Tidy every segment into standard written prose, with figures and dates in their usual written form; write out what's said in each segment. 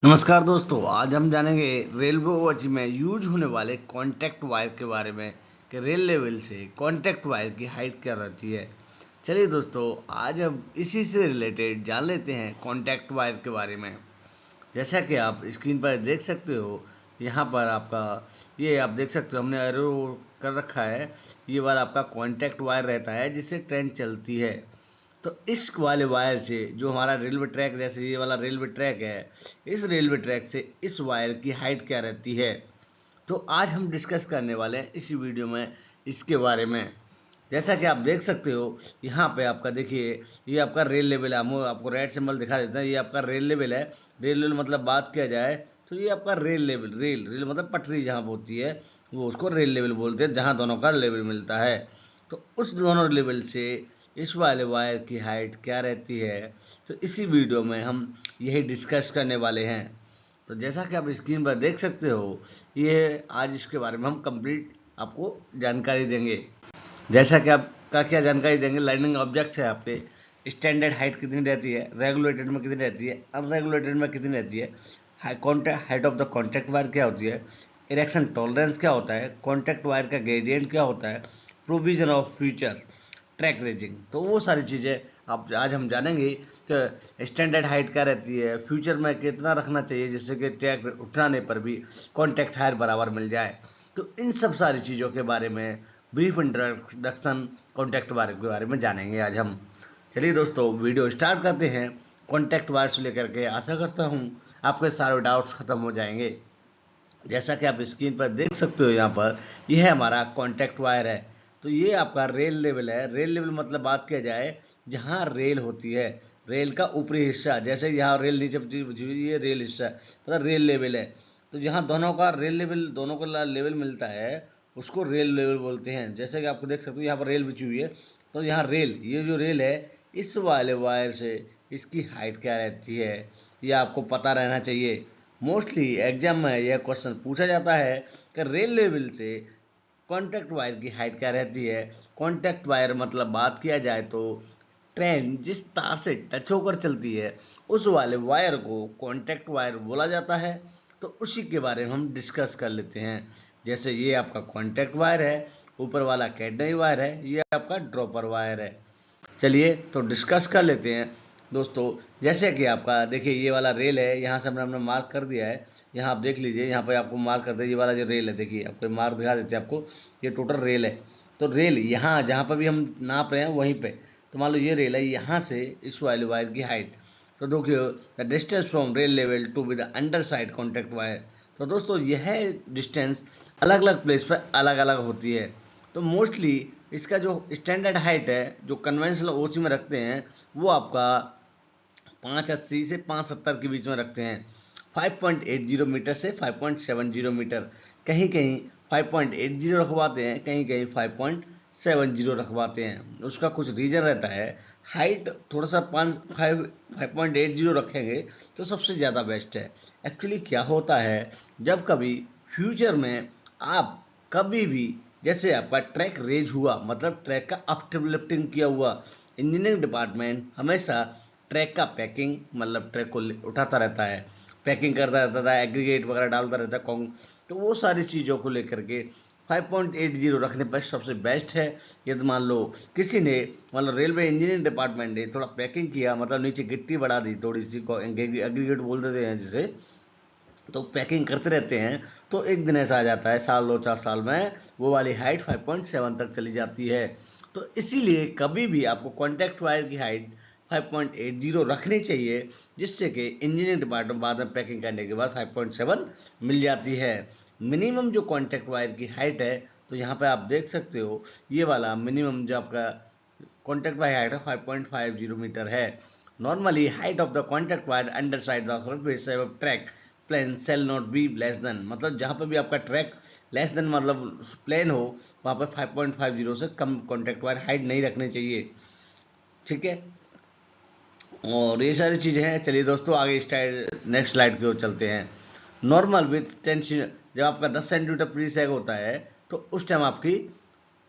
नमस्कार दोस्तों, आज हम जानेंगे रेलवे वॉच में यूज होने वाले कॉन्टैक्ट वायर के बारे में कि रेल लेवल से कॉन्टैक्ट वायर की हाइट क्या रहती है। चलिए दोस्तों, आज हम इसी से रिलेटेड जान लेते हैं कॉन्टैक्ट वायर के बारे में। जैसा कि आप स्क्रीन पर देख सकते हो, यहाँ पर आपका ये आप देख सकते हो हमने एरो कर रखा है। ये वाला आपका कॉन्टैक्ट वायर रहता है जिससे ट्रेन चलती है। तो इस वाले वायर से जो हमारा रेलवे ट्रैक, जैसे ये वाला रेलवे ट्रैक है, इस रेलवे ट्रैक से इस वायर की हाइट क्या रहती है। तो आज हम डिस्कस करने वाले हैं इसी वीडियो में इसके बारे में। जैसा कि आप देख सकते हो, यहाँ पे आपका देखिए, ये आपका रेल लेवल है। हम आपको रेड सिंबल दिखा देते हैं, ये आपका रेल लेवल है। रेल लेवल मतलब बात किया जाए तो ये आपका रेल लेवल, रेल रेल मतलब पटरी जहाँ पे होती है वो उसको रेल लेवल बोलते हैं, जहाँ दोनों का लेवल मिलता है। तो उस दोनों लेवल से इस वाले वायर की हाइट क्या रहती है, तो इसी वीडियो में हम यही डिस्कस करने वाले हैं। तो जैसा कि आप स्क्रीन पर देख सकते हो, ये आज इसके बारे में हम कंप्लीट आपको जानकारी देंगे। जैसा कि आपका क्या जानकारी देंगे, लाइनिंग ऑब्जेक्ट है आपके, स्टैंडर्ड हाइट कितनी रहती है, रेगुलेटेड में कितनी रहती है, अनरेगुलेटेड में कितनी रहती है, height of the contact wire क्या होती है, इरेक्शन टॉलरेंस क्या होता है, कॉन्टैक्ट वायर का ग्रेडियंट क्या होता है, provision of future track raising. तो वो सारी चीज़ें आप आज हम जानेंगे कि स्टैंडर्ड हाइट क्या रहती है, फ्यूचर में कितना रखना चाहिए जिससे कि ट्रैक उठाने पर भी कॉन्टैक्ट हायर बराबर मिल जाए। तो इन सब सारी चीज़ों के बारे में ब्रीफ इंट्रोडक्शन कॉन्टैक्ट वायर के बारे में जानेंगे आज हम। चलिए दोस्तों, वीडियो स्टार्ट करते हैं। कॉन्टैक्ट वायर से लेकर के आशा करता हूँ आपके सारे डाउट्स खत्म हो जाएंगे। जैसा कि आप स्क्रीन पर देख सकते हो, यहाँ पर यह है हमारा कॉन्टैक्ट वायर है। तो ये आपका रेल लेवल है। रेल लेवल मतलब बात किया जाए जहाँ रेल होती है, रेल का ऊपरी हिस्सा, जैसे यहाँ रेल नीचे बिछी हुई ये रेल हिस्सा है, मतलब रेल लेवल है। तो जहाँ दोनों का रेल लेवल, दोनों का लेवल मिलता है उसको रेल लेवल बोलते हैं। जैसे कि आपको देख सकते हो यहाँ पर रेल बिछी हुई है, तो यहाँ रेल, ये जो रेल है, इस वाले वायर से इसकी हाइट क्या रहती है ये आपको पता रहना चाहिए। मोस्टली एग्जाम में यह क्वेश्चन पूछा जाता है कि रेल लेवल से कॉन्टैक्ट वायर की हाइट क्या रहती है। कॉन्टैक्ट वायर मतलब बात किया जाए तो ट्रेन जिस तार से टच होकर चलती है उस वाले वायर को कॉन्टैक्ट वायर बोला जाता है। तो उसी के बारे में हम डिस्कस कर लेते हैं। जैसे ये आपका कॉन्टैक्ट वायर है, ऊपर वाला कैडनरी वायर है, ये आपका ड्रॉपर वायर है। चलिए तो डिस्कस कर लेते हैं दोस्तों। जैसे कि आपका देखिए, ये वाला रेल है, यहाँ से हमने मार्क कर दिया है। यहाँ आप देख लीजिए, यहाँ पे आपको मार्क कर दिया, ये वाला जो रेल है, देखिए आपको मार्क दिखा देते हैं आपको, ये टोटल रेल है। तो रेल यहाँ जहाँ पर भी हम नाप रहे हैं वहीं पे, तो मान लो ये रेल है, यहाँ से इस वाले वायर की हाइट, तो देखिए the distance from rail level to with the underside contact wire. तो दोस्तों यह डिस्टेंस अलग अलग प्लेस पर अलग अलग होती है। तो मोस्टली इसका जो स्टैंडर्ड हाइट है, जो कन्वेंशनल ओसी में रखते हैं, वो आपका 580 से 570 के बीच में रखते हैं। 5.80 मीटर से 5.70 मीटर, कहीं कहीं 5.80 रखवाते हैं, कहीं कहीं 5.70 रखवाते हैं। उसका कुछ रीज़न रहता है। हाइट थोड़ा सा 5.80 रखेंगे तो सबसे ज़्यादा बेस्ट है। एक्चुअली क्या होता है, जब कभी फ्यूचर में आप कभी भी, जैसे आपका ट्रैक रेज हुआ, मतलब ट्रैक का अपलिफ्टिंग किया हुआ, इंजीनियरिंग डिपार्टमेंट हमेशा ट्रैक का पैकिंग, मतलब ट्रैक को उठाता रहता है, पैकिंग करता रहता है, एग्रीगेट वगैरह डालता रहता है, तो वो सारी चीज़ों को लेकर के 5.80 रखने पर सबसे बेस्ट है। यदि मान लो किसी ने, मतलब रेलवे इंजीनियरिंग डिपार्टमेंट ने थोड़ा पैकिंग किया, मतलब नीचे गिट्टी बढ़ा दी थोड़ी सी, एग्रीगेट बोल देते हैं जिसे, तो पैकिंग करते रहते हैं, तो एक दिन ऐसा आ जाता है, साल 2-4 साल में वो वाली हाइट 5.7 तक चली जाती है। तो इसीलिए कभी भी आपको कॉन्टैक्ट वायर की हाइट 5.80 रखनी चाहिए, जिससे कि इंजीनियरिंग डिपार्टमेंट बाद में पैकिंग करने के बाद 5.7 मिल जाती है। मिनिमम जो कॉन्टैक्ट वायर की हाइट है, तो यहाँ पे आप देख सकते हो, ये वाला मिनिमम जो आपका कॉन्टैक्ट वायर हाइट है 5.50 मीटर है। Normally height of the contact wire underside the surface of track plane shall not be less than, मतलब जहाँ पे भी आपका ट्रैक लेस देन मतलब प्लेन हो, वहाँ पर 5.50 से कम कॉन्टैक्ट वायर हाइट नहीं रखनी चाहिए। ठीक है, और ये सारी चीज़ें हैं। चलिए दोस्तों, आगे नेक्स्ट स्लाइड की ओर चलते हैं। नॉर्मल विथ 10, जब आपका 10 सेंटीमीटर प्री सैग होता है तो उस टाइम आपकी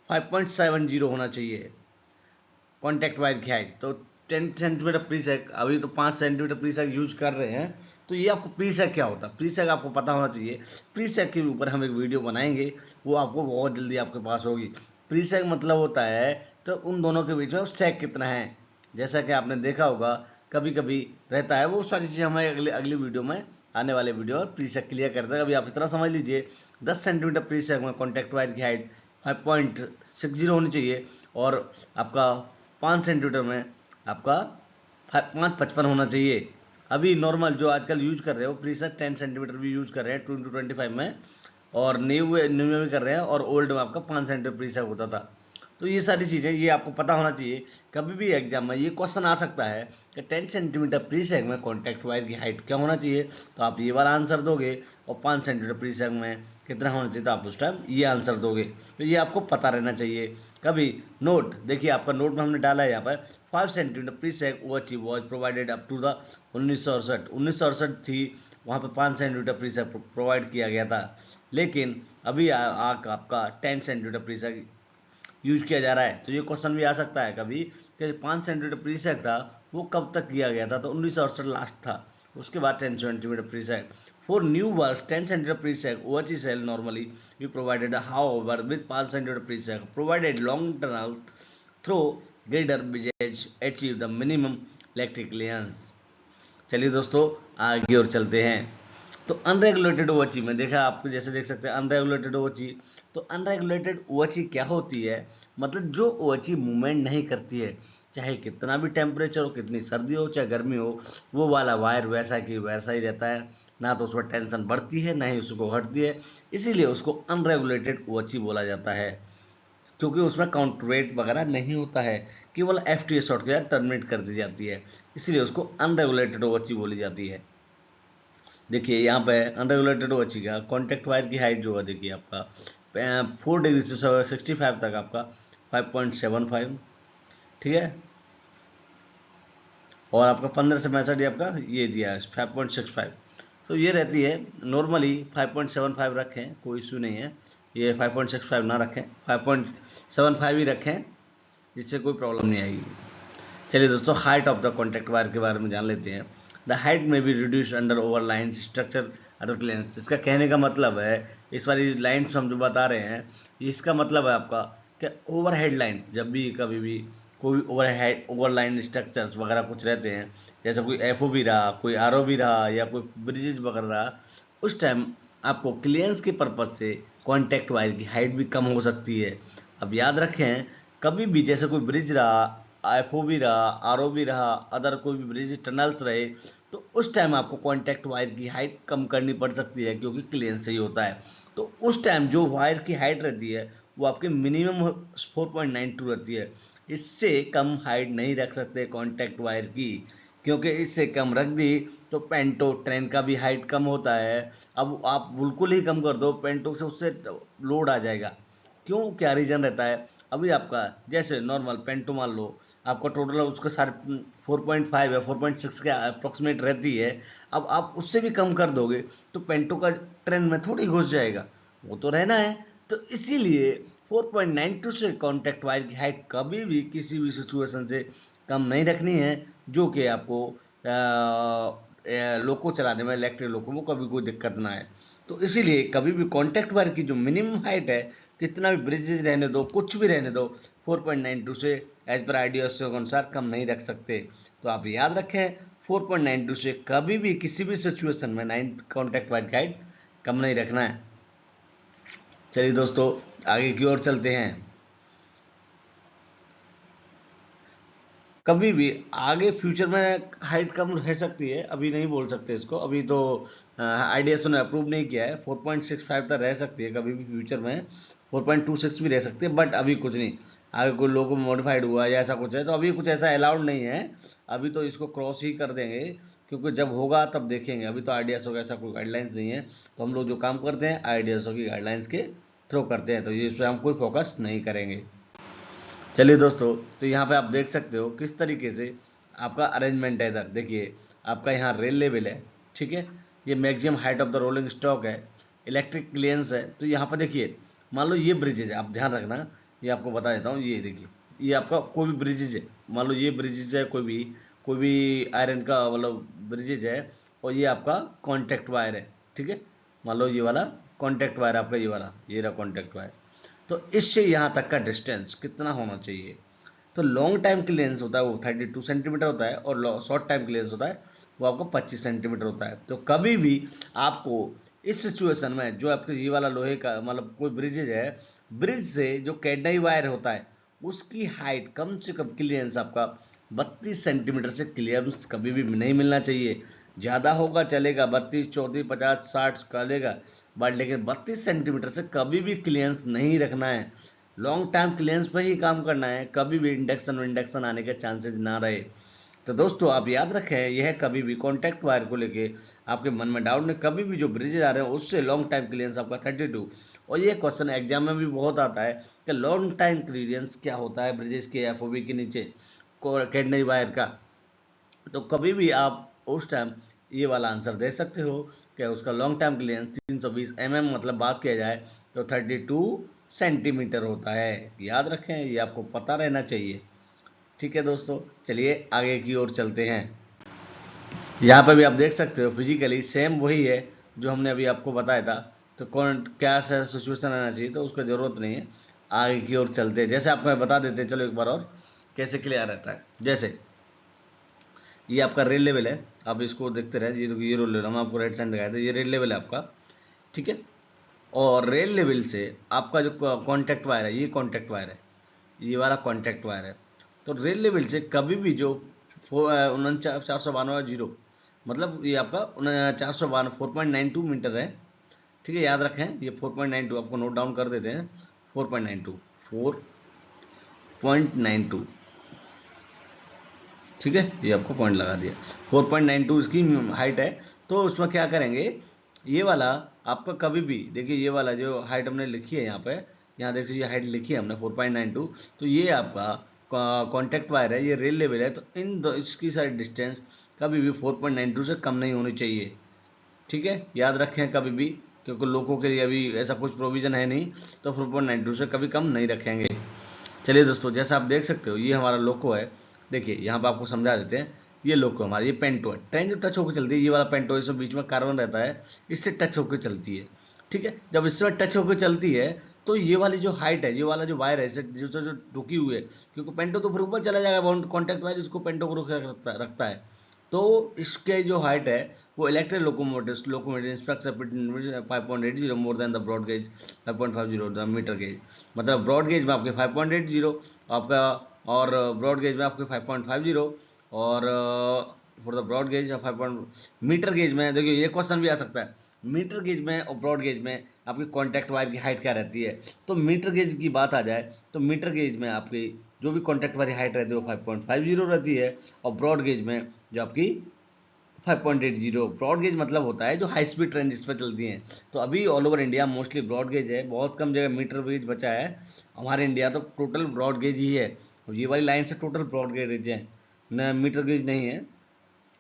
5.70 होना चाहिए कॉन्टैक्ट वायर की हाइट। तो 10 सेंटीमीटर प्री सेक, अभी तो 5 सेंटीमीटर प्री सेक यूज कर रहे हैं। तो ये आपको प्री सेक क्या होता है, प्री सेक आपको पता होना चाहिए। प्री सेक के ऊपर हम एक वीडियो बनाएंगे, वो आपको बहुत जल्दी आपके पास होगी। प्री सेक मतलब होता है तो उन दोनों के बीच में सेक कितना है। जैसा कि आपने देखा होगा कभी कभी रहता है, वो सारी चीज़ें हमें अगले अगली वीडियो में, आने वाले वीडियो में प्री सेक क्लियर करते हैं। अभी आप इतना समझ लीजिए 10 सेंटीमीटर प्री सेक में कॉन्टैक्ट वायर की हाइट 5.60 होनी चाहिए, और आपका 5 सेंटीमीटर में आपका 5.55 होना चाहिए। अभी नॉर्मल जो आजकल यूज कर रहे हो प्री सेक 10 सेंटीमीटर भी यूज कर रहे हैं 2025 में, और न्यू में भी कर रहे हैं, और ओल्ड में आपका 5 सेंटीमीटर प्री सेक होता था। तो ये सारी चीज़ें ये आपको पता होना चाहिए। कभी भी एग्जाम में ये क्वेश्चन आ सकता है कि 10 सेंटीमीटर प्री सेक में कॉन्टैक्ट वायर की हाइट क्या होना चाहिए, तो आप ये वाला आंसर दोगे, और 5 सेंटीमीटर प्री सेक में कितना होना चाहिए तो आप उस टाइम ये आंसर दोगे। तो ये आपको पता रहना चाहिए। कभी नोट देखिए, आपका नोट में हमने डाला है यहाँ पर 5 centimetre pre sag was provided up to the 1968 थी, वहाँ पर 5 सेंटीमीटर प्री सेक प्रोवाइड किया गया था। लेकिन अभी आपका 10 सेंटीमीटर प्री सेक यूज किया जा रहा है। तो ये क्वेश्चन भी आ सकता है कभी कि 5 सेंटीमीटर प्री सेक था, वो कब तक किया गया था, तो 1968 लास्ट था, उसके बाद 10 centimetre pre sag. For new works 10 centimetre pre sag OHE cell normally we provided, however with 5 centimeter pre sag provided long tunnels through greater which achieve the minimum electric clearance। चलिए दोस्तों आगे और चलते हैं। तो अनरेगुलेटेड ओएचई में देखा, आपको जैसे देख सकते हैं अनरेगुलेटेड ओएचई। तो अनरेगुलेटेड ओएचई क्या होती है, मतलब जो ओएचई मूवमेंट नहीं करती है, चाहे कितना भी टेम्परेचर हो, कितनी सर्दी हो चाहे गर्मी हो, वो वाला वायर वैसा कि वैसा ही रहता है, ना तो उसमें टेंशन बढ़ती है ना ही उसको घटती है। इसीलिए उसको अनरेगुलेटेड ओएचई बोला जाता है, क्योंकि उसमें काउंटर वेट वगैरह नहीं होता है, केवल एफटीए शॉट के साथ टर्मिनेट कर दी जाती है, इसलिए उसको अनरेगुलेटेड ओएचई बोली जाती है। देखिए यहाँ पे अनरेगुलेटेड ओएचई का कॉन्टैक्ट वायर की हाइट जो है, देखिए आपका 4 डिग्री से 65 तक आपका 5.75, ठीक है, और आपका 15 से 65 आपका ये दिया है 5.65। तो ये रहती है नॉर्मली 5.75 रखें, कोई इशू नहीं है, ये 5.65 ना रखें, 5.75 ही रखें, जिससे कोई प्रॉब्लम नहीं आएगी। चलिए दोस्तों height of the contact wire के बारे में जान लेते हैं। द हाइट में be reduce under over line structure other clearance. इसका कहने का मतलब है, इस वाली लाइन्स हम जो बता रहे हैं, इसका मतलब है आपका कि ओवर हेड लाइन्स जब भी कभी भी कोई ओवर लाइन स्ट्रक्चर्स वगैरह कुछ रहते हैं, जैसे कोई एफओ भी रहा, कोई आरओ भी रहा, या कोई ब्रिजेज वगैरह रहा, उस टाइम आपको क्लियरेंस के पर्पज से कॉन्टैक्ट वायर की हाइट भी कम हो सकती है। अब याद रखें, कभी भी जैसे कोई ब्रिज रहा, एफओ भी रहा, आरओ भी रहा, अदर कोई भी ब्रिज टनल्स रहे, तो उस टाइम आपको कॉन्टैक्ट वायर की हाइट कम करनी पड़ सकती है, क्योंकि क्लियरेंस सही होता है। तो उस टाइम जो वायर की हाइट रहती है वो आपकी मिनिमम 4.92 रहती है। इससे कम हाइट नहीं रख सकते कॉन्टैक्ट वायर की, क्योंकि इससे कम रख दी तो पेंटो ट्रेन का भी हाइट कम होता है। अब आप बिल्कुल ही कम कर दो पेंटो से, उससे लोड आ जाएगा। क्यों, क्या रीजन रहता है, अभी आपका जैसे नॉर्मल पेंटो मान लो, आपका टोटल उसका सारे 4.5 या 4.6 के अप्रोक्सीमेट रहती है। अब आप उससे भी कम कर दोगे तो पेंटो का ट्रेन में थोड़ी घुस जाएगा, वो तो रहना है। तो इसीलिए 4.92 से कॉन्टैक्ट वायर की हाइट कभी भी किसी भी सिचुएशन से कम नहीं रखनी है, जो कि आपको लोको चलाने में, इलेक्ट्रिक लोको में कभी कोई दिक्कत ना है। तो इसीलिए कभी भी कॉन्टैक्ट वायर की जो मिनिमम हाइट है, कितना भी ब्रिजेज रहने दो, कुछ भी रहने दो, 4.92 से एज पर आईडीएस के अनुसार कम नहीं रख सकते। तो आप याद रखें 4.92 से कभी भी किसी भी सिचुएशन में 9 कॉन्टैक्ट वायर की हाइट कम नहीं रखना है। चलिए दोस्तों आगे की ओर चलते हैं। कभी भी आगे फ्यूचर में हाइट कम रह सकती है, अभी नहीं बोल सकते इसको, अभी तो आईडीएस ने अप्रूव नहीं किया है। 4.65 तक रह सकती है, कभी भी फ्यूचर में 4.26 भी रह सकती है, बट अभी कुछ नहीं। आगे कोई लोगो मॉडिफाइड हुआ या ऐसा कुछ है तो अभी कुछ ऐसा अलाउड नहीं है, अभी तो इसको क्रॉस ही कर देंगे, क्योंकि जब होगा तब देखेंगे। अभी तो आईडीएस का ऐसा कोई गाइडलाइंस नहीं है, तो हम लोग जो काम करते हैं आईडीएस की गाइडलाइंस के थ्रू करते हैं, तो ये इस पर हम कोई फोकस नहीं करेंगे। चलिए दोस्तों, तो यहाँ पे आप देख सकते हो किस तरीके से आपका अरेंजमेंट है। इधर देखिए आपका यहाँ रेल लेवल है, ठीक है, ये maximum height of the rolling stock है, इलेक्ट्रिक क्लियरेंस है। तो यहाँ पर देखिए मान लो ये ब्रिजेज है, आप ध्यान रखना, ये आपको बता देता हूँ, ये देखिए ये आपका कोई भी ब्रिजेज है, मान लो ये ब्रिजेज है, कोई भी आयरन का मतलब ब्रिजेज है, और ये आपका कॉन्टैक्ट वायर है, ठीक है। मान लो ये वाला कॉन्टैक्ट वायर आपका, ये वाला, ये रहा कॉन्टैक्ट वायर। तो इससे यहाँ तक का डिस्टेंस कितना होना चाहिए? तो लॉन्ग टाइम की लेंस होता है वो 32 सेंटीमीटर होता है, और शॉर्ट टाइम की लेंस होता है वो आपको 25 सेंटीमीटर होता है। तो कभी भी आपको इस सिचुएशन में जो आपके ये वाला लोहे का मतलब कोई ब्रिजेज है, ब्रिज से जो कैडनाई वायर होता है उसकी हाइट कम से कम क्लियरेंस आपका 32 सेंटीमीटर से क्लियरेंस कभी भी नहीं मिलना चाहिए। ज़्यादा होगा चलेगा, 32, 34, 50, 60 चलेगा, बट लेकिन 32 सेंटीमीटर से कभी भी क्लियरेंस नहीं रखना है। लॉन्ग टाइम क्लियरेंस पर ही काम करना है, कभी भी इंडक्शन आने के चांसेस ना रहे। तो दोस्तों आप याद रखें, यह कभी भी कॉन्टैक्ट वायर को लेके आपके मन में डाउट नहीं, कभी भी जो ब्रिजेज आ रहे हैं उससे लॉन्ग टाइम क्लियरेंस आपका 32। और ये क्वेश्चन एग्जाम में भी बहुत आता है कि लॉन्ग टाइम क्लियरेंस क्या होता है ब्रिजेज के एफओबी के नीचे कैडनरी वायर का। तो कभी भी आप उस टाइम ये वाला आंसर दे सकते हो कि उसका लॉन्ग टाइम क्लियरेंस 320 मतलब बात किया जाए तो 32 सेंटीमीटर होता है। याद रखें, ये आपको पता रहना चाहिए। ठीक है दोस्तों, चलिए आगे की ओर चलते हैं। यहाँ पे भी आप देख सकते हो फिजिकली सेम वही है जो हमने अभी आपको बताया था। तो कौन क्या सा सिचुएशन रहना चाहिए, तो उसका ज़रूरत नहीं है। आगे की ओर चलते हैं, जैसे आपको मैं बता देते हैं, चलो एक बार और कैसे क्लियर रहता है। जैसे ये आपका रेल लेवल है, आप इसको देखते रहे, ये रोल लेवल हम आपको राइट साइड दिखाया था, ये रेल लेवल है आपका, ठीक है। और रेल लेवल से आपका जो कॉन्टैक्ट वायर है, ये कॉन्टैक्ट वायर है, ये वाला कॉन्टैक्ट वायर है। तो रेल लेवल से कभी भी जो 492 मतलब ये आपका 492 4.92 मीटर है, ठीक है। याद रखें ये 4.92 आपको नोट डाउन कर देते हैं। 4.92 ठीक है, ये आपको पॉइंट लगा दिया। 4.92 इसकी हाइट है। तो उसमें क्या करेंगे, ये वाला आपका कभी भी देखिए, ये वाला जो हाइट हमने लिखी है यहाँ पे, यहाँ देख लीजिए हाइट लिखी है हमने 4.92। तो ये आपका कॉन्टैक्ट वायर है, ये रेल लेवल है। तो इसकी सारी डिस्टेंस कभी भी 4.92 से कम नहीं होनी चाहिए, ठीक है। याद रखें कभी भी, क्योंकि लोगों के लिए अभी ऐसा कुछ प्रोविज़न है नहीं, तो 4.92 से कभी कम नहीं रखेंगे। चलिए दोस्तों, जैसा आप देख सकते हो ये हमारा लोको है। देखिए यहाँ पे आपको समझा देते हैं, ये लोको हमारा, ये पेंटो है। ट्रेन जो टच होकर चलती है, ये वाला पेंटो, इसमें बीच में कार्बन रहता है, इससे टच होकर चलती है, ठीक है। जब इसमें टच होकर चलती है तो ये वाली जो हाइट है, ये वाला जो वायर है, इसे जो रुकी हुई है, क्योंकि पेंटो तो फिर ऊपर चला जाएगा, कॉन्टैक्ट वायर इसको पेंटो को रखता है। तो इसके जो हाइट है वो electric locomotive inspector 5.80 more than the broad gauge 5.50 the metre gauge. मतलब ब्रॉड गेज में आपके 5.80 आपका, और ब्रॉड गेज में आपके 5.50, और for the broad gauge 5 metre gauge में देखिए ये क्वेश्चन भी आ सकता है, मीटर गेज में और ब्रॉड गेज में आपकी कॉन्टैक्ट वायर की हाइट क्या रहती है। तो मीटर गेज की बात आ जाए तो मीटर गेज में आपकी जो भी कॉन्टैक्ट वायर हाइट रहती है वो 5.50 रहती है, और ब्रॉड गेज में जो आपकी 5.80। ब्रॉड गेज मतलब होता है जो हाई स्पीड ट्रेन जिस पर चलती हैं। तो अभी all over India mostly broad gauge है, बहुत कम जगह मीटर गेज बचा है। हमारे इंडिया तो टोटल ब्रॉड गेज ही है, ये वाली लाइन से टोटल ब्रॉड गेज है, न मीटर गेज नहीं है।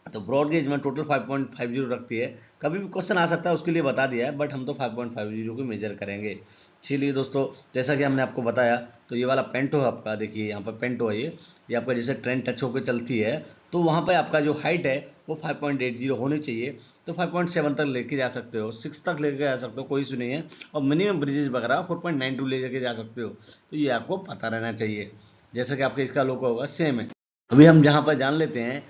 तो ब्रॉड गेज में टोटल 5.50 रखती है। कभी भी क्वेश्चन आ सकता है, उसके लिए बता दिया है, बट हम तो 5.50 को मेजर करेंगे। चलिए दोस्तों, जैसा कि हमने आपको बताया, तो ये वाला पेंटो है आपका, देखिए यहाँ पर पेंटो है, ये आपका जैसे ट्रेन टच होकर चलती है तो वहाँ पर आपका जो हाइट है वो 5.80 होनी चाहिए। तो 5.7 तक लेके जा सकते हो, 6 तक लेके जा सकते हो, कोई इशू नहीं है। और मिनिमम ब्रिजेज वगैरह 4.92 लेके जा सकते हो। तो ये आपको पता रहना चाहिए, जैसा कि आपके इसका लोगो होगा सेम है। अभी हम जहाँ पर जान लेते हैं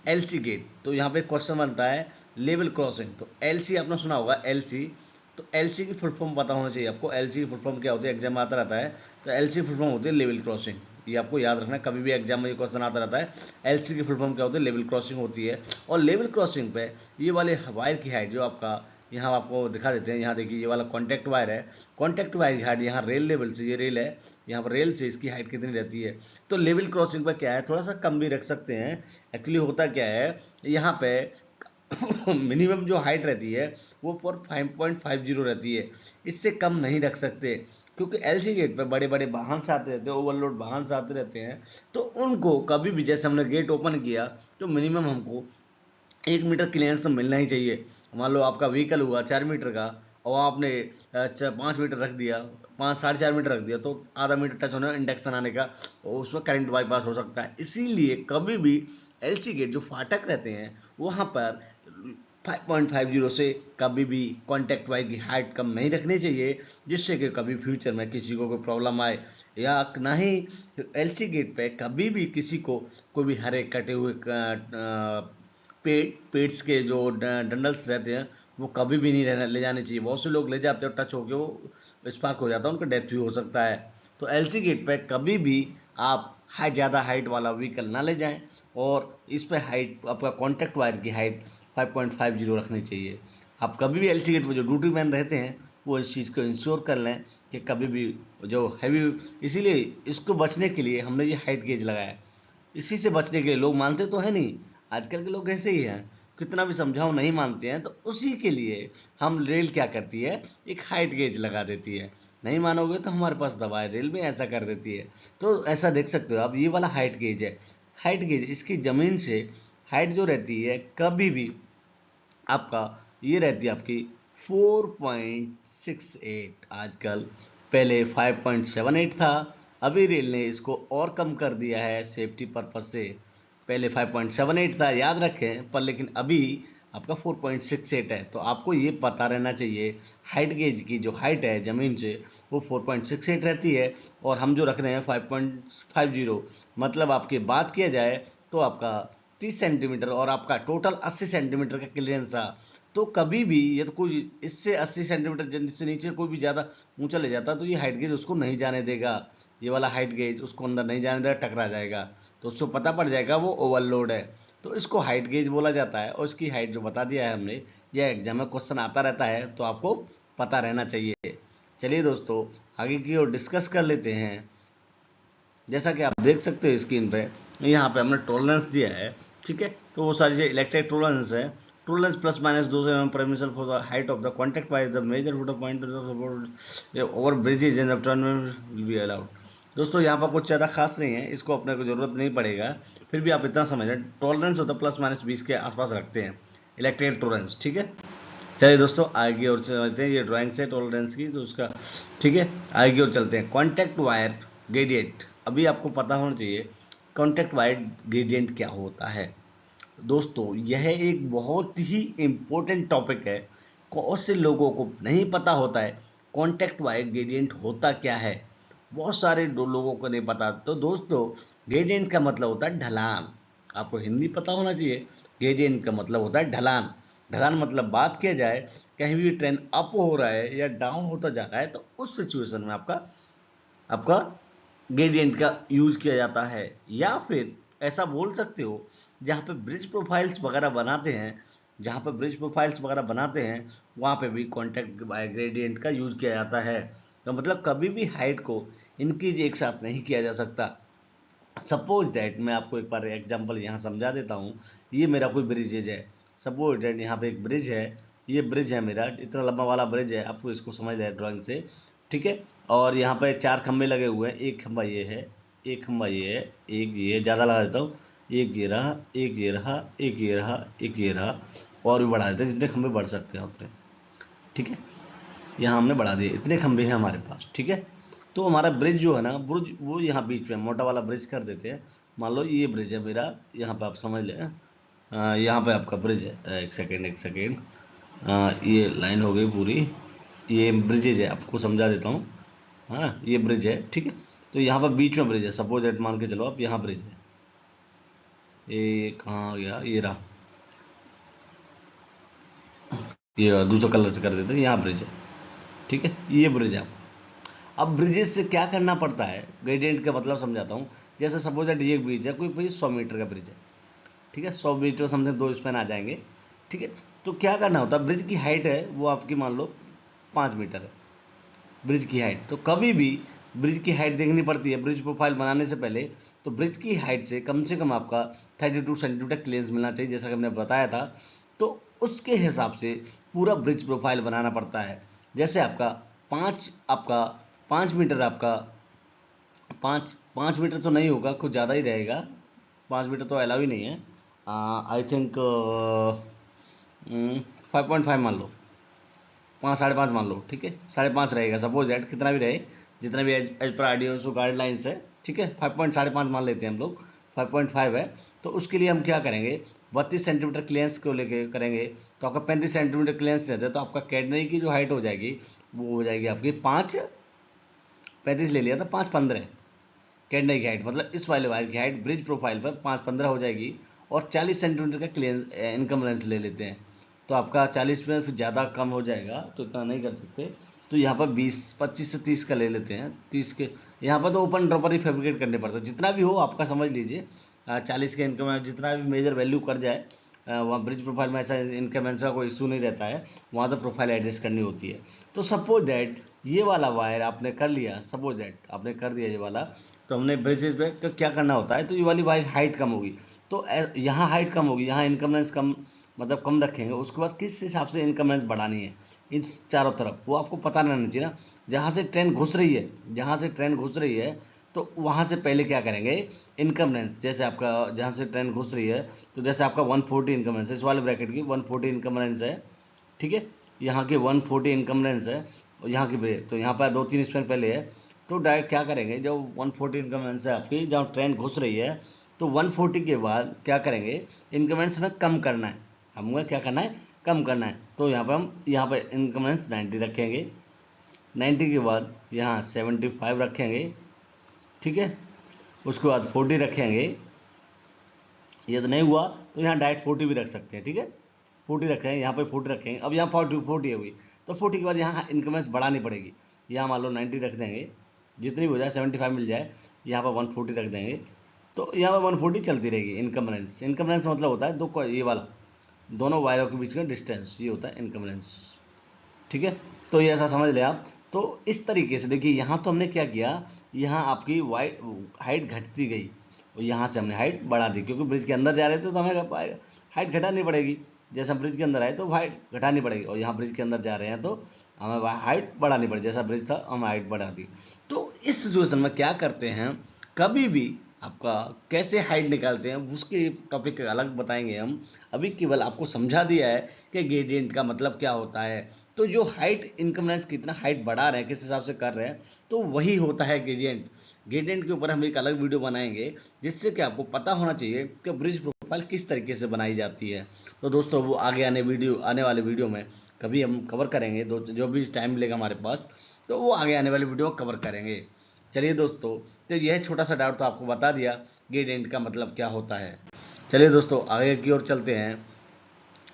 एलसी गेट। तो यहाँ पे क्वेश्चन बनता है लेवल क्रॉसिंग। तो एलसी आपने सुना होगा, एलसी। तो एलसी की फुल फॉर्म पता होना चाहिए आपको, एलसी की फुल फॉर्म क्या होती है, एग्जाम में आता रहता है। तो एलसी फुल फॉर्म होती है लेवल क्रॉसिंग, ये आपको याद रखना, कभी भी एग्जाम में ये क्वेश्चन आता रहता है। एलसी की फुल फॉर्म क्या होती है, लेवल क्रॉसिंग होती है। और लेवल क्रॉसिंग पे ये वाले वायर की हाइट जो आपका, यहाँ आपको दिखा देते हैं, यहाँ देखिए ये वाला कॉन्टैक्ट वायर है, कॉन्टैक्ट वायर की हाइट यहाँ रेल लेवल से, ये रेल है, यहाँ पर रेल से इसकी हाइट कितनी रहती है। तो लेवल क्रॉसिंग पर क्या है, थोड़ा सा कम भी रख सकते हैं। एक्चुअली होता क्या है यहाँ पे मिनिमम जो हाइट रहती है वो पर 5.50 रहती है, इससे कम नहीं रख सकते, क्योंकि एलसी गेट पर बड़े बड़े वाहन से आते रहते हैं, ओवरलोड वाहन से आते रहते हैं। तो उनको कभी भी, जैसे हमने गेट ओपन किया तो मिनिमम हमको 1 मीटर क्लियरेंस तो मिलना ही चाहिए। मान लो आपका व्हीकल हुआ 4 मीटर का, और आपने 5 मीटर रख दिया, 5 साढ़े 4 मीटर रख दिया, तो आधा मीटर टच होने इंडक्शन आने का, और उसमें करंट बाईपास हो सकता है। इसीलिए कभी भी एलसी गेट जो फाटक रहते हैं वहाँ पर 5.50 से कभी भी कॉन्टैक्ट वायर की हाइट कम नहीं रखनी चाहिए, जिससे कि कभी फ्यूचर में किसी को कोई प्रॉब्लम आए, या ना ही एलसी गेट पे कभी भी किसी को कोई भी हरे कटे हुए पेट्स के जो डंडल्स रहते हैं वो कभी भी नहीं ले जाने चाहिए। बहुत से लोग ले जाते हैं, टच होके वो स्पार्क हो जाता है, उनका डेथ भी हो सकता है। तो एलसी गेट पे कभी भी आप ज़्यादा हाइट वाला व्हीकल ना ले जाएं, और इस पे हाइट आपका कॉन्टैक्ट वायर की हाइट 5.50 रखनी चाहिए। आप कभी भी एलसी गेट पर जो ड्यूटी मैन रहते हैं वो इस चीज़ को इंश्योर कर लें कि कभी भी जो हैवी, इसीलिए इसको बचने के लिए हमने ये हाइट गेज लगाया। इसी से बचने के लिए, लोग मानते तो है नहीं, आजकल के लोग ऐसे ही हैं, कितना भी समझाओ नहीं मानते हैं, तो उसी के लिए हम रेल क्या करती है, एक हाइट गेज लगा देती है। नहीं मानोगे तो हमारे पास दवा है, रेल में ऐसा कर देती है। तो ऐसा देख सकते हो आप, ये वाला हाइट गेज है। हाइट गेज इसकी ज़मीन से हाइट जो रहती है कभी भी आपका, ये रहती है आपकी 4.68 आजकल, पहले 5.78 था। अभी रेल ने इसको और कम कर दिया है सेफ्टी पर्पज से। पहले 5.78 था, याद रखें, पर लेकिन अभी आपका 4.68 है। तो आपको ये पता रहना चाहिए, हाइट गेज की जो हाइट है ज़मीन से वो 4.68 रहती है, और हम जो रख रहे हैं 5.50। मतलब आपकी बात किया जाए तो आपका 30 सेंटीमीटर, और आपका टोटल 80 सेंटीमीटर का क्लियरेंस था। तो कभी भी ये तो कोई इससे 80 सेंटीमीटर से नीचे कोई भी ज़्यादा ऊंचा ले जाता तो ये हाइट गेज उसको नहीं जाने देगा। ये वाला हाइट गेज उसको अंदर नहीं जाने देगा, टकरा जाएगा, तो उसको पता पड़ जाएगा वो ओवरलोड है। तो इसको हाइट गेज बोला जाता है, और इसकी हाइट जो बता दिया है हमने, यह एग्जाम में क्वेश्चन आता रहता है, तो आपको पता रहना चाहिए। चलिए दोस्तों, आगे की ओर डिस्कस कर लेते हैं। जैसा कि आप देख सकते हो स्क्रीन पे, यहाँ पे हमने टॉलरेंस दिया है, ठीक है। तो वो सारी चीज़ इलेक्ट्रिक टॉलरेंस है। Tolerance plus minus 2 mm permission for the height of the contact wire, the major foot of point over bridges and turn will be allowed. दोस्तों यहाँ पर कुछ ज़्यादा खास नहीं है, इसको अपने को जरूरत नहीं पड़ेगा, फिर भी आप इतना समझ लें, टॉलरेंस होता है प्लस माइनस 20 के आसपास रखते हैं इलेक्ट्रिक टॉलरेंस, ठीक है। चलिए दोस्तों, आगे और चलते हैं। ये ड्राइंग से टॉलरेंस की, तो उसका ठीक है, आगे और चलते हैं। कॉन्टैक्ट वायर ग्रेडियंट, अभी आपको पता होना चाहिए कॉन्टैक्ट वायर ग्रेडियंट क्या होता है। दोस्तों यह एक बहुत ही इम्पोर्टेंट टॉपिक है, बहुत से लोगों को नहीं पता होता है कॉन्टैक्ट वायर ग्रेडियंट होता क्या है। बहुत सारे लोगों को नहीं पता। तो दोस्तों, ग्रेडियंट का मतलब होता है ढलान। आपको हिंदी पता होना चाहिए, ग्रेडियंट का मतलब होता है ढलान। ढलान मतलब बात किया जाए, कहीं भी ट्रेन अप हो रहा है या डाउन होता जा रहा है, तो उस सिचुएशन में आपका आपका ग्रेडियंट का यूज किया जाता है। या फिर ऐसा बोल सकते हो, जहाँ पे ब्रिज प्रोफाइल्स वगैरह बनाते हैं, जहाँ पे ब्रिज प्रोफाइल्स वगैरह बनाते हैं, वहाँ पे भी कॉन्टैक्ट ग्रेडियंट का यूज किया जाता है। तो मतलब कभी भी हाइट को इंक्रीज एक साथ नहीं किया जा सकता। सपोज दैट, मैं आपको एक बार एग्जांपल यहाँ समझा देता हूँ। ये मेरा कोई ब्रिज है, सपोज दैट यहाँ पे एक ब्रिज है, ये ब्रिज है मेरा, इतना लंबा वाला ब्रिज है, आपको इसको समझ लें ड्राइंग से, ठीक है। और यहाँ पे 4 खंभे लगे हुए हैं, एक खंभा ये है, एक खंभा ये है, एक ये ज़्यादा लगा देता हूँ, एक ये रहा, एक ये रहा, एक ये रहा, एक ये रहा, और भी बढ़ा देते हैं, जितने खंभे बढ़ सकते हैं उतने, ठीक है। यहाँ हमने बढ़ा दिए, इतने खंभे हैं हमारे पास, ठीक है। तो हमारा ब्रिज जो है ना, ब्रिज वो यहाँ बीच में मोटा वाला ब्रिज कर देते हैं। मान लो ये ब्रिज है मेरा, यहाँ पे आप समझ लें, यहाँ पे आपका ब्रिज है, एक सेकेंड एक सेकेंड, ये लाइन हो गई पूरी, ये ब्रिजेज है, आपको समझा देता हूँ। हाँ, ये ब्रिज है, ठीक है। तो यहाँ पर बीच में ब्रिज है, सपोज एट मान के चलो आप, यहाँ ब्रिज है, ये कहाँ गया, ये रहा, ये दूसरा कलर से कर देते हैं, यहाँ ब्रिज है, ठीक है, ये ब्रिज है। अब ब्रिजेस से क्या करना पड़ता है, ग्रेडियंट का मतलब समझाता हूँ। जैसे सपोज दैट ये ब्रिज है, कोई भाई 100 मीटर का ब्रिज है, ठीक है, 100 मीटर समथिंग 2 स्पैन आ जाएंगे, ठीक है। तो क्या करना होता है, ब्रिज की हाइट है वो आपकी मान लो 5 मीटर है, ब्रिज की हाइट। तो कभी भी ब्रिज की हाइट देखनी पड़ती है ब्रिज प्रोफाइल बनाने से पहले। तो ब्रिज की हाइट से कम आपका 32 सेंटीमीटर क्लियरेंस मिलना चाहिए, जैसा कि हमने बताया था। तो उसके हिसाब से पूरा ब्रिज प्रोफाइल बनाना पड़ता है। जैसे आपका 5 मीटर, आपका 5 मीटर तो नहीं होगा, कुछ ज़्यादा ही रहेगा, 5 मीटर तो अलाउ ही नहीं है, आई थिंक 5.5 मान लो, 5 5.5 मान लो, ठीक है, 5.5 रहेगा, सपोज दैट कितना भी रहे, जितना भी एज पर आरडीओ गाइडलाइंस है, ठीक है, 5.5 मान लेते हैं हम लोग, 5.5 है। तो उसके लिए हम क्या करेंगे, 32 सेंटीमीटर क्लियरेंस को लेके करेंगे, तो आपका 35 सेंटीमीटर क्लियरेंस रहता है, तो आपका कैडनरी की जो हाइट हो जाएगी वो हो जाएगी आपकी 5.35 ले लिया था, 5.15 कैडनरी की हाइट, मतलब इस वाले वायर की हाइट ब्रिज प्रोफाइल पर 5.15 हो जाएगी। और 40 सेंटीमीटर का क्लियरेंस इनकम्बरेंस ले लेते हैं, तो आपका 40 में फिर ज़्यादा कम हो जाएगा, तो इतना नहीं कर सकते, तो यहाँ पर 25 से 30 का ले लेते हैं, 30 के, यहाँ पर तो ओपन ड्रॉपर ही फैब्रिकेट करने पड़ता है, जितना भी हो आपका समझ लीजिए, 40 के इनकम जितना भी मेजर वैल्यू कर जाए, वहाँ ब्रिज प्रोफाइल में ऐसा इनकमेंस का कोई इशू नहीं रहता है, वहाँ तो प्रोफाइल एडजस्ट करनी होती है। तो सपोज दैट ये वाला वायर आपने कर लिया, सपोज दैट आपने कर दिया ये वाला, तो हमने ब्रिजेज पे क्या करना होता है, तो ये वाली वायर हाइट कम होगी, तो यहाँ हाइट कम होगी, यहाँ इनकमेंस कम, मतलब कम रखेंगे, उसके बाद किस हिसाब से इनकमेंस बढ़ानी है इन चारों तरफ, वो आपको पता रहना चाहिए ना। जहाँ से ट्रेन घुस रही है, जहाँ से ट्रेन घुस रही है, तो वहाँ से पहले क्या करेंगे, इनकम्बरेंस, जैसे आपका जहाँ से ट्रेन घुस रही है, तो जैसे आपका 140 इनकम्बरेंस है, इस वाले ब्रैकेट की 140 इनकम्बरेंस है, ठीक है, यहाँ की 140 इनकम्बरेंस है, और यहाँ की ब्रेक, तो यहाँ पर 2-3 स्पैन पहले है, तो डायरेक्ट क्या करेंगे, जब 140 इनकम्बरेंस है आपकी, जहाँ ट्रेन घुस रही है, तो 140 के बाद क्या करेंगे, इनकम्बरेंस में कम करना है, हमें क्या करना है, कम करना है, तो यहाँ पर हम यहाँ पर इनकम्बरेंस 90 रखेंगे, 90 के बाद यहाँ 75 रखेंगे, ठीक है, उसके बाद 40 रखेंगे, ये तो नहीं हुआ तो यहाँ डायरेक्ट 40 भी रख सकते हैं, ठीक है, 40 रखेंगे, यहाँ पे 40 रखेंगे, अब यहाँ 40 हुई, तो 40 के बाद यहाँ इनकमेंस बढ़ानी पड़ेगी, यहाँ मान लो 90 रख देंगे, जितनी भी हो जाए 75 मिल जाए, यहाँ पर 140 रख देंगे, तो यहाँ पर 140 चलती रहेगी इनकम्बरेंस। इनकम्बरेंस मतलब होता है दो, ये वाला दोनों वायरों के बीच का डिस्टेंस, ये होता है इनकम्बरेंस, ठीक है, तो ये ऐसा समझ ले आप। तो इस तरीके से देखिए, यहाँ तो हमने क्या किया, यहाँ आपकी वाइट हाइट घटती गई, और यहाँ से हमने हाइट बढ़ा दी, क्योंकि ब्रिज के अंदर जा रहे थे तो हमें हाइट घटानी पड़ेगी, जैसा ब्रिज के अंदर आए तो हाइट घटानी पड़ेगी, और यहाँ ब्रिज के अंदर जा रहे हैं तो हमें हाइट बढ़ानी पड़ेगी, जैसा ब्रिज था हमें हाइट बढ़ा दी। तो इस सिचुएशन में क्या करते हैं, कभी भी आपका कैसे हाइट निकालते हैं उसके टॉपिक अलग बताएंगे हम, अभी केवल आपको समझा दिया है कि ग्रेडियंट का मतलब क्या होता है। तो जो हाइट इनकम्बरेंस कितना हाइट बढ़ा रहे हैं, किस हिसाब से कर रहे हैं, तो वही होता है ग्रेडियंट। ग्रेडियंट के ऊपर हम एक अलग वीडियो बनाएंगे, जिससे कि आपको पता होना चाहिए कि ब्रिज प्रोफाइल किस तरीके से बनाई जाती है। तो दोस्तों वो आगे आने वाले वीडियो में कभी हम कवर करेंगे, जो भी टाइम मिलेगा हमारे पास, तो वो आगे आने वाली वीडियो कवर करेंगे। चलिए दोस्तों, तो यह छोटा सा डाउट तो आपको बता दिया ग्रेडियंट का मतलब क्या होता है। चलिए दोस्तों, आगे की ओर चलते हैं।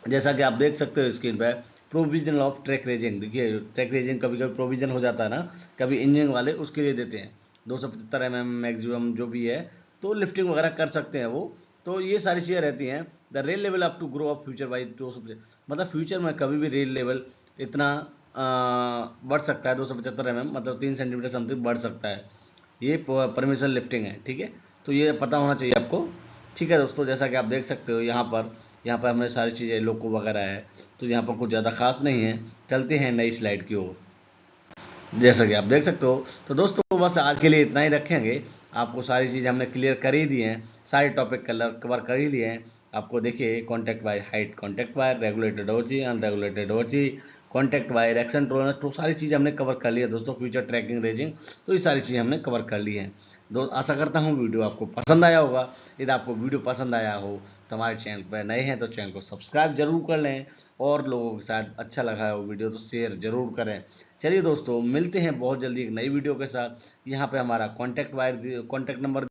जैसा कि आप देख सकते हो स्क्रीन पर, प्रोविजन ऑफ ट्रैक रेजिंग, देखिए ट्रैक रेजिंग कभी कभी प्रोविजन हो जाता है ना, कभी इंजन वाले उसके लिए देते हैं 275 mm मैक्सिमम जो भी है, तो लिफ्टिंग वगैरह कर सकते हैं वो। तो ये सारी चीज़ें रहती हैं। The rail level up to grow up future by 275, मतलब फ्यूचर में कभी भी रेल लेवल इतना बढ़ सकता है, 275 mm मतलब 3 सेंटीमीटर समथिंग बढ़ सकता है, ये परमिशन लिफ्टिंग है, ठीक है, तो ये पता होना चाहिए आपको। ठीक है दोस्तों, जैसा कि आप देख सकते हो यहाँ पर हमने सारी चीज़ें लोको वगैरह है, तो यहाँ पर कुछ ज़्यादा खास नहीं है। चलते हैं नई स्लाइड की ओर, जैसा कि आप देख सकते हो। तो दोस्तों बस आज के लिए इतना ही रखेंगे, आपको सारी चीज़ हमने क्लियर कर ही दी हैं, सारे टॉपिक कवर कर ही लिए हैं। आपको देखिए contact wire height, contact wire regulated होची, अनरेगुलेटेड होची, कॉन्टैक्ट वायर एक्शन ट्रोनस, तो सारी चीज़ हमने कवर कर ली है दोस्तों। फ्यूचर ट्रैकिंग रेजिंग, तो ये सारी चीज़ें हमने कवर कर ली हैं। आशा करता हूँ वीडियो आपको पसंद आया होगा। यदि आपको वीडियो पसंद आया हो तो हमारे चैनल पर नए हैं तो चैनल को सब्सक्राइब जरूर कर लें, और लोगों के साथ अच्छा लगा हो वीडियो तो शेयर जरूर करें। चलिए दोस्तों, मिलते हैं बहुत जल्दी एक नई वीडियो के साथ। यहाँ पे हमारा कॉन्टैक्ट नंबर